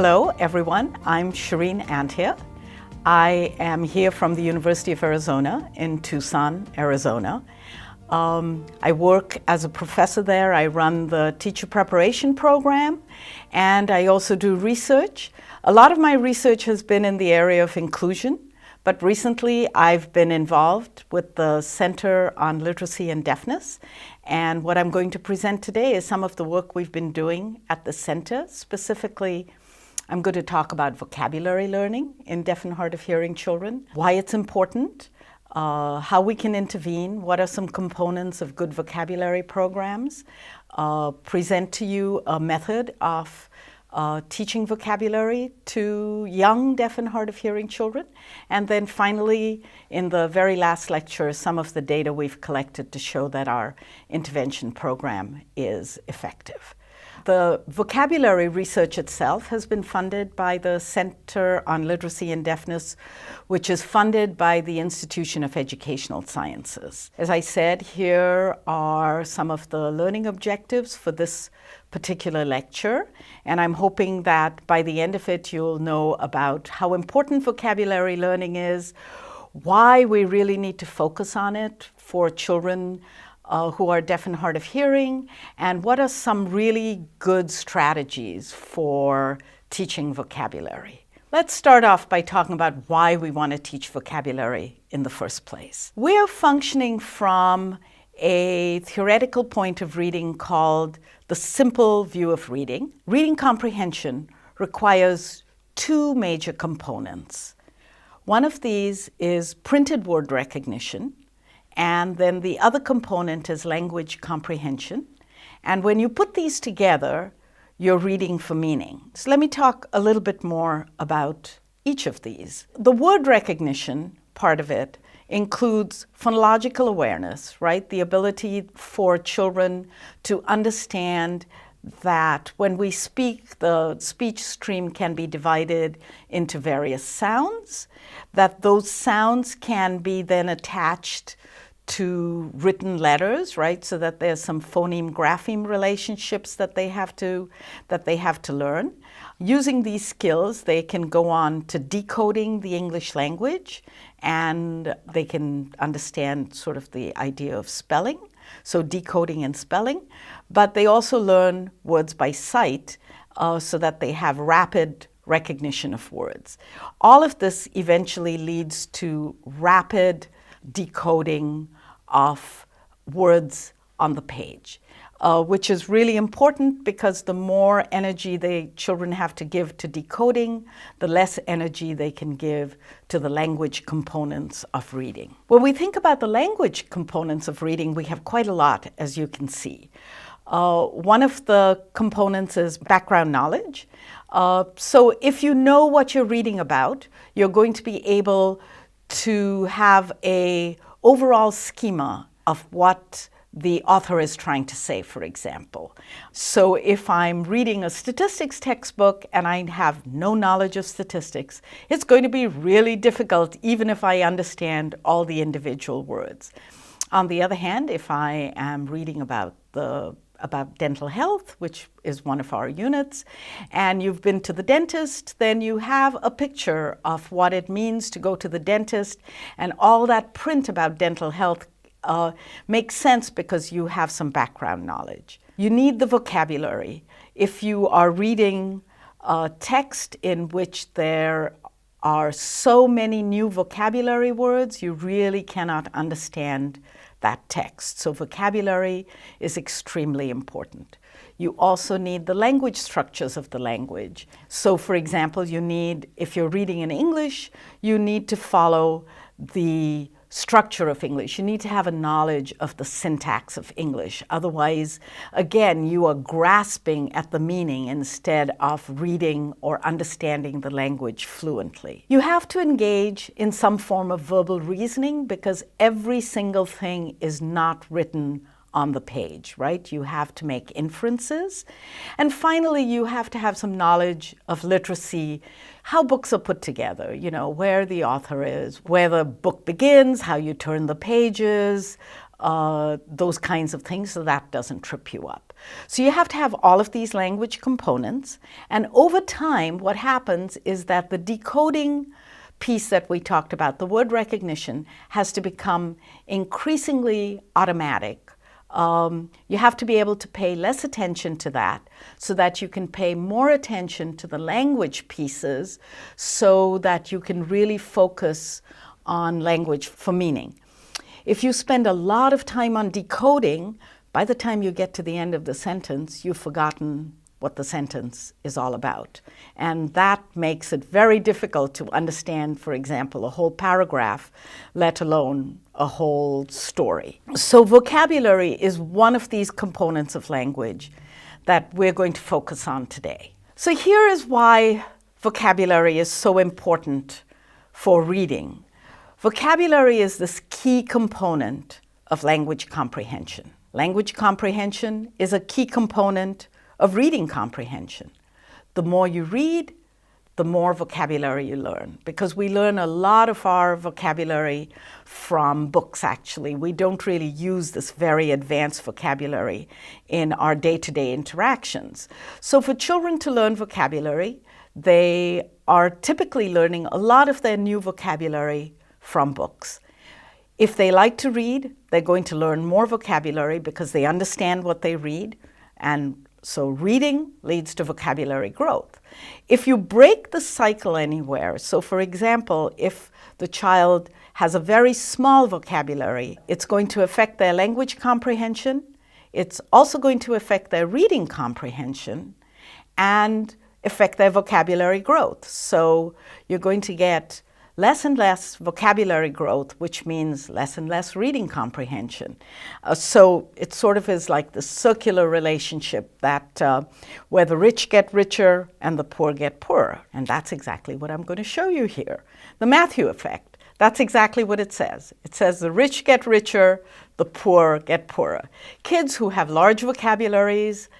Hello, everyone. I'm Shirin Antia. I am here from the University of Arizona in Tucson, Arizona. I work as a professor there. I run the teacher preparation program, and I also do research. A lot of my research has been in the area of inclusion, but recently I've been involved with the Center on Literacy and Deafness. And what I'm going to present today is some of the work we've been doing at the center. Specifically, I'm going to talk about vocabulary learning in deaf and hard of hearing children, why it's important, how we can intervene, what are some components of good vocabulary programs, present to you a method of teaching vocabulary to young deaf and hard of hearing children, and then finally, in the very last lecture, some of the data we've collected to show that our intervention program is effective. The vocabulary research itself has been funded by the Center on Literacy and Deafness, which is funded by the Institution of Educational Sciences. As I said, here are some of the learning objectives for this particular lecture, and I'm hoping that by the end of it you'll know about how important vocabulary learning is, why we really need to focus on it for children who are deaf and hard of hearing, and what are some really good strategies for teaching vocabulary. Let's start off by talking about why we want to teach vocabulary in the first place. We're functioning from a theoretical point of reading called the simple view of reading. Reading comprehension requires two major components. One of these is printed word recognition, and then the other component is language comprehension. And when you put these together, you're reading for meaning. So let me talk a little bit more about each of these. The word recognition part of it includes phonological awareness, right? The ability for children to understand that when we speak, the speech stream can be divided into various sounds, that those sounds can be then attached to written letters, right? So that there's some phoneme-grapheme relationships that they have to learn. Using these skills, they can go on to decoding the English language, and they can understand sort of the idea of spelling, so decoding and spelling. But they also learn words by sight, so that they have rapid recognition of words. All of this eventually leads to rapid decoding of words on the page, which is really important because the more energy the children have to give to decoding, the less energy they can give to the language components of reading. When we think about the language components of reading, we have quite a lot, as you can see. One of the components is background knowledge. So if you know what you're reading about, you're going to be able to have an overall schema of what the author is trying to say, for example. So if I'm reading a statistics textbook and I have no knowledge of statistics, it's going to be really difficult even if I understand all the individual words. On the other hand, if I am reading about dental health, which is one of our units, and you've been to the dentist, then you have a picture of what it means to go to the dentist, and all that print about dental health makes sense because you have some background knowledge. You need the vocabulary. If you are reading a text in which there are so many new vocabulary words, you really cannot understand that text. So vocabulary is extremely important. You also need the language structures of the language. So for example, if you're reading in English, you need to follow the structure of English. You need to have a knowledge of the syntax of English. Otherwise, again, you are grasping at the meaning instead of reading or understanding the language fluently. You have to engage in some form of verbal reasoning because every single thing is not written on the page, right? You have to make inferences. And finally, you have to have some knowledge of literacy, how books are put together, where the author is, where the book begins, how you turn the pages, those kinds of things, so that doesn't trip you up. So you have to have all of these language components, and over time what happens is that the decoding piece that we talked about, the word recognition, has to become increasingly automatic. You have to be able to pay less attention to that so that you can pay more attention to the language pieces so that you can really focus on language for meaning. If you spend a lot of time on decoding, by the time you get to the end of the sentence, you've forgotten what the sentence is all about. And that makes it very difficult to understand, for example, a whole paragraph, let alone a whole story. So vocabulary is one of these components of language that we're going to focus on today. So here is why vocabulary is so important for reading. Vocabulary is this key component of language comprehension. Language comprehension is a key component of reading comprehension. The more you read, the more vocabulary you learn, because we learn a lot of our vocabulary from books, actually. We don't really use this very advanced vocabulary in our day-to-day interactions. So for children to learn vocabulary, they are typically learning a lot of their new vocabulary from books. If they like to read, they're going to learn more vocabulary because they understand what they read, and so reading leads to vocabulary growth. If you break the cycle anywhere, so for example, if the child has a very small vocabulary, it's going to affect their language comprehension, it's also going to affect their reading comprehension, and affect their vocabulary growth. So you're going to get less and less vocabulary growth, which means less and less reading comprehension. So it sort of is like the circular relationship that where the rich get richer and the poor get poorer. And that's exactly what I'm going to show you here. The Matthew effect. That's exactly what it says. It says the rich get richer, the poor get poorer. Kids who have large vocabularies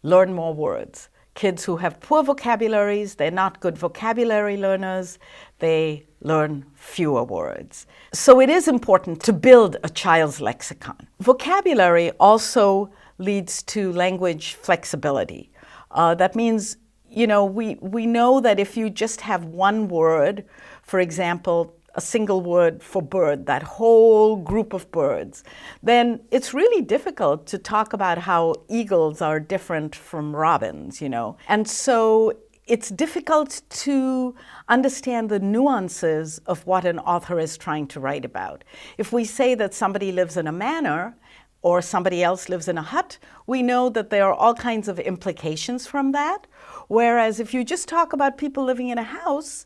learn more words. Kids who have poor vocabularies, they're not good vocabulary learners, they learn fewer words. So it is important to build a child's lexicon. Vocabulary also leads to language flexibility. That means, we know that if you just have one word, for example, a single word for bird, that whole group of birds, then it's really difficult to talk about how eagles are different from robins, And so it's difficult to understand the nuances of what an author is trying to write about. If we say that somebody lives in a manor or somebody else lives in a hut, we know that there are all kinds of implications from that. Whereas if you just talk about people living in a house,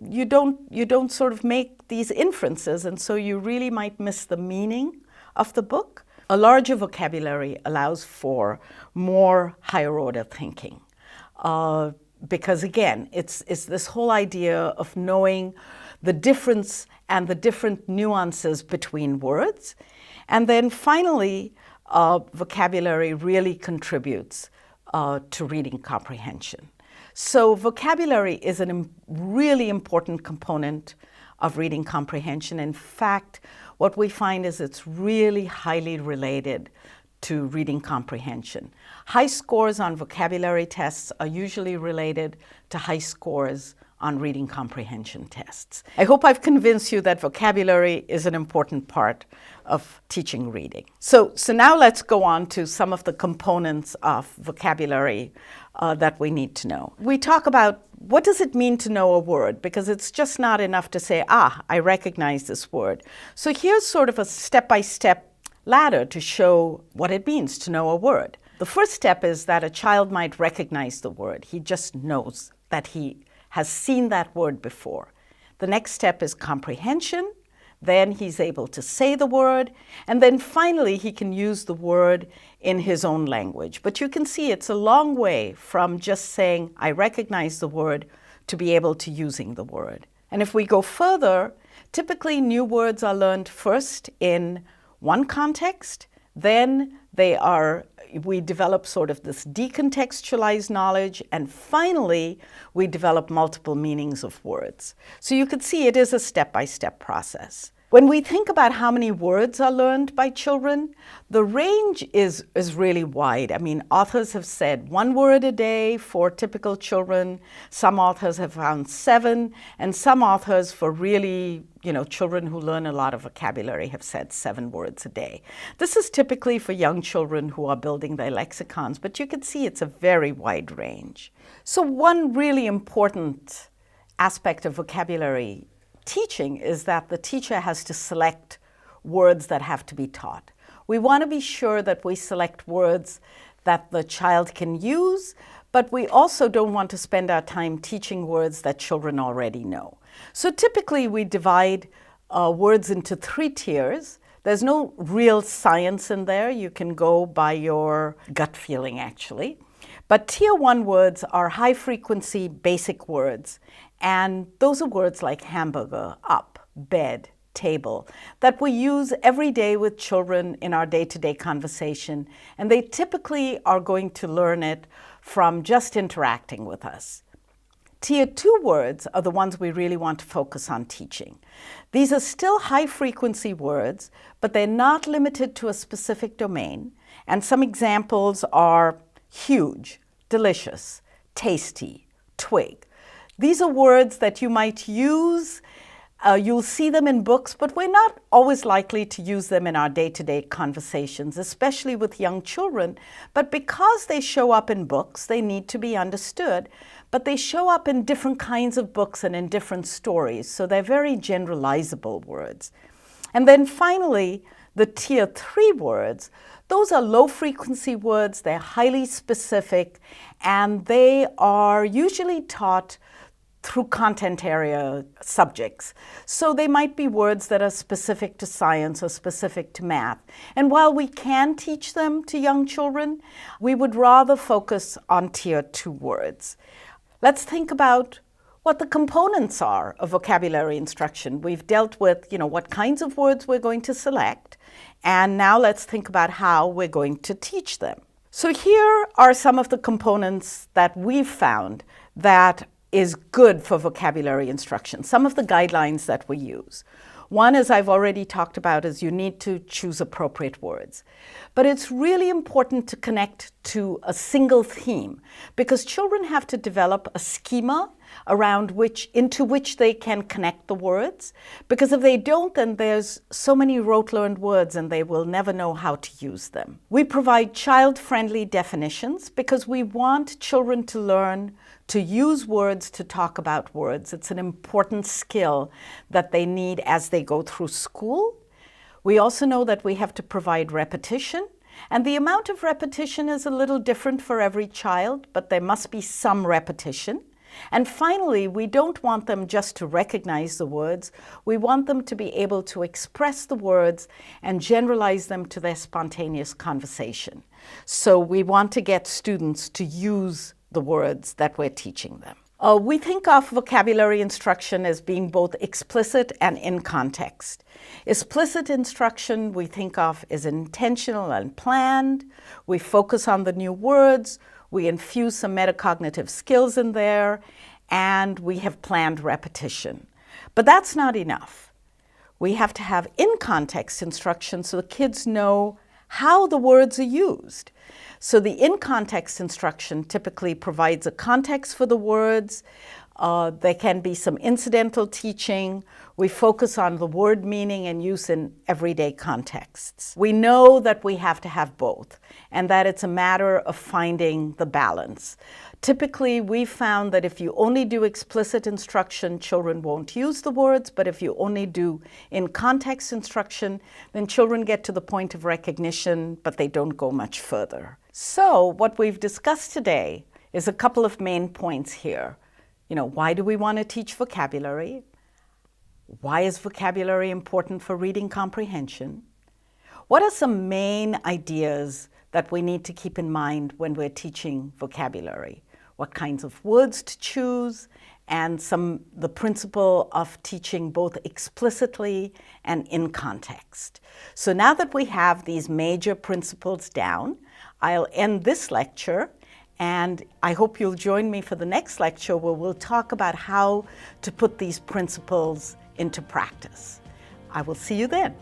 you don't sort of make these inferences, and so you really might miss the meaning of the book. A larger vocabulary allows for more higher order thinking. Because again, it's this whole idea of knowing the difference and the different nuances between words. And then finally, vocabulary really contributes to reading comprehension. So vocabulary is a really important component of reading comprehension. In fact, what we find is it's really highly related to reading comprehension. High scores on vocabulary tests are usually related to high scores on reading comprehension tests. I hope I've convinced you that vocabulary is an important part of teaching reading. So now let's go on to some of the components of vocabulary that we need to know. We talk about what does it mean to know a word, because it's just not enough to say, I recognize this word. So here's sort of a step-by-step ladder to show what it means to know a word. The first step is that a child might recognize the word. He just knows that he has seen that word before. The next step is comprehension. Then he's able to say the word, and then finally he can use the word in his own language. But you can see it's a long way from just saying, I recognize the word, to be able to using the word. And if we go further, typically new words are learned first in one context, then we develop sort of this decontextualized knowledge, and finally we develop multiple meanings of words. So you could see it is a step-by-step process. When we think about how many words are learned by children, the range is really wide. I mean, authors have said 1 word a day for typical children. Some authors have found 7, and some authors for really, children who learn a lot of vocabulary have said 7 words a day. This is typically for young children who are building their lexicons, but you can see it's a very wide range. So one really important aspect of vocabulary teaching is that the teacher has to select words that have to be taught. We want to be sure that we select words that the child can use, but we also don't want to spend our time teaching words that children already know. So typically we divide words into 3 tiers. There's no real science in there. You can go by your gut feeling, actually. But tier 1 words are high frequency basic words. And those are words like hamburger, up, bed, table, that we use every day with children in our day-to-day conversation. And they typically are going to learn it from just interacting with us. Tier 2 words are the ones we really want to focus on teaching. These are still high-frequency words, but they're not limited to a specific domain. And some examples are huge, delicious, tasty, twig. These are words that you might use. You'll see them in books, but we're not always likely to use them in our day-to-day conversations, especially with young children. But because they show up in books, they need to be understood. But they show up in different kinds of books and in different stories, so they're very generalizable words. And then finally, the tier 3 words, those are low-frequency words. They're highly specific, and they are usually taught through content area subjects. So they might be words that are specific to science or specific to math. And while we can teach them to young children, we would rather focus on tier 2 words. Let's think about what the components are of vocabulary instruction. We've dealt with, what kinds of words we're going to select, and now let's think about how we're going to teach them. So here are some of the components that we've found that is good for vocabulary instruction, some of the guidelines that we use. One, as I've already talked about, is you need to choose appropriate words. But it's really important to connect to a single theme, because children have to develop a schema into which they can connect the words. Because if they don't, then there's so many rote-learned words and they will never know how to use them. We provide child-friendly definitions because we want children to learn to use words to talk about words. It's an important skill that they need as they go through school. We also know that we have to provide repetition, and the amount of repetition is a little different for every child, but there must be some repetition. And finally, we don't want them just to recognize the words. We want them to be able to express the words and generalize them to their spontaneous conversation. So we want to get students to use the words that we're teaching them. We think of vocabulary instruction as being both explicit and in context. Explicit instruction we think of as intentional and planned. We focus on the new words. We infuse some metacognitive skills in there, and we have planned repetition. But that's not enough. We have to have in-context instruction so the kids know how the words are used. So the in-context instruction typically provides a context for the words. There can be some incidental teaching. We focus on the word meaning and use in everyday contexts. We know that we have to have both, and that it's a matter of finding the balance. Typically, we found that if you only do explicit instruction, children won't use the words, but if you only do in-context instruction, then children get to the point of recognition, but they don't go much further. So what we've discussed today is a couple of main points here. Why do we want to teach vocabulary? Why is vocabulary important for reading comprehension? What are some main ideas that we need to keep in mind when we're teaching vocabulary? What kinds of words to choose, and the principle of teaching both explicitly and in context. So now that we have these major principles down, I'll end this lecture, and I hope you'll join me for the next lecture where we'll talk about how to put these principles into practice. I will see you then.